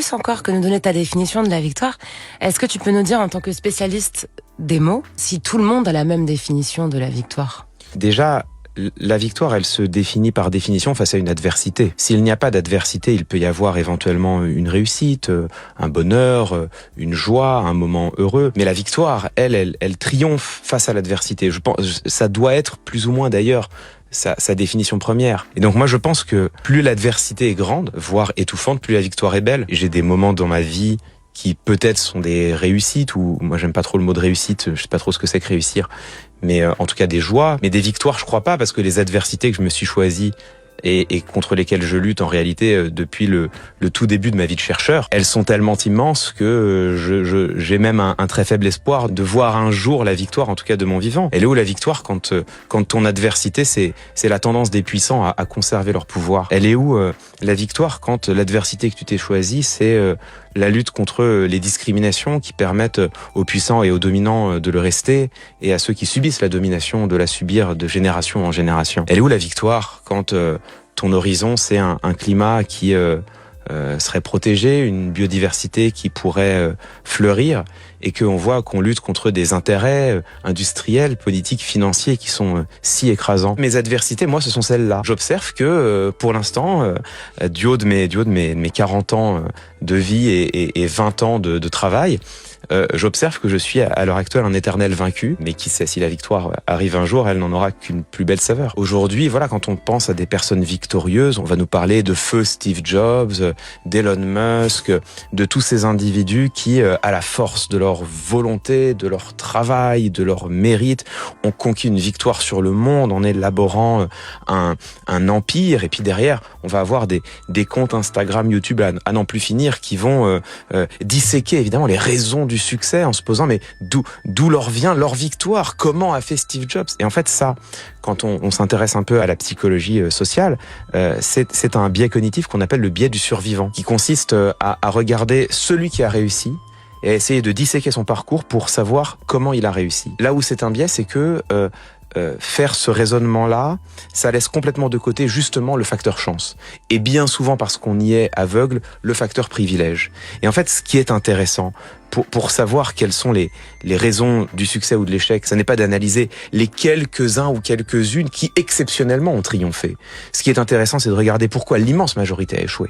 plus encore que nous donner ta définition de la victoire, est-ce que tu peux nous dire en tant que spécialiste des mots si tout le monde a la même définition de la victoire? Déjà, la victoire, elle se définit par définition face à une adversité. S'il n'y a pas d'adversité, il peut y avoir éventuellement une réussite, un bonheur, une joie, un moment heureux. Mais la victoire, elle triomphe face à l'adversité. Je pense, ça doit être plus ou moins d'ailleurs sa définition première. Et donc moi je pense que plus l'adversité est grande, voire étouffante, plus la victoire est belle. J'ai des moments dans ma vie qui peut-être sont des réussites, ou moi j'aime pas trop le mot de réussite, je sais pas trop ce que c'est que réussir, mais en tout cas des joies, mais des victoires je crois pas, parce que les adversités que je me suis choisies et contre lesquelles je lutte en réalité depuis le tout début de ma vie de chercheur, elles sont tellement immenses que j'ai même un très faible espoir de voir un jour la victoire, en tout cas de mon vivant. Elle est où la victoire quand ton adversité, c'est la tendance des puissants à conserver leur pouvoir? Elle est où la victoire quand l'adversité que tu t'es choisie, c'est la lutte contre les discriminations qui permettent aux puissants et aux dominants de le rester, et à ceux qui subissent la domination de la subir de génération en génération? Elle est où la victoire quand ton horizon, c'est un climat qui serait protégé, une biodiversité qui pourrait fleurir, et qu'on voit qu'on lutte contre des intérêts industriels, politiques, financiers qui sont si écrasants? Mes adversités, moi, ce sont celles-là. J'observe que pour l'instant, du haut de mes 40 ans de vie et 20 ans de travail, j'observe que je suis à l'heure actuelle un éternel vaincu, mais qui sait, si la victoire arrive un jour, elle n'en aura qu'une plus belle saveur. Aujourd'hui, voilà, quand on pense à des personnes victorieuses, on va nous parler de feu Steve Jobs, d'Elon Musk, de tous ces individus qui, à la force de leur volonté, de leur travail, de leur mérite, ont conquis une victoire sur le monde en élaborant un empire. Et puis derrière, on va avoir des comptes Instagram, YouTube à n'en plus finir, qui vont disséquer évidemment les raisons du succès en se posant mais d'où leur vient leur victoire, comment a fait Steve Jobs? Et en fait ça, quand on s'intéresse un peu à la psychologie sociale, c'est un biais cognitif qu'on appelle le biais du survivant, qui consiste à regarder celui qui a réussi et à essayer de disséquer son parcours pour savoir comment il a réussi. Là où c'est un biais, c'est que faire ce raisonnement-là, ça laisse complètement de côté justement le facteur chance. Et bien souvent, parce qu'on y est aveugle, le facteur privilège. Et en fait, ce qui est intéressant, pour savoir quelles sont les raisons du succès ou de l'échec, ça n'est pas d'analyser les quelques-uns ou quelques-unes qui exceptionnellement ont triomphé. Ce qui est intéressant, c'est de regarder pourquoi l'immense majorité a échoué.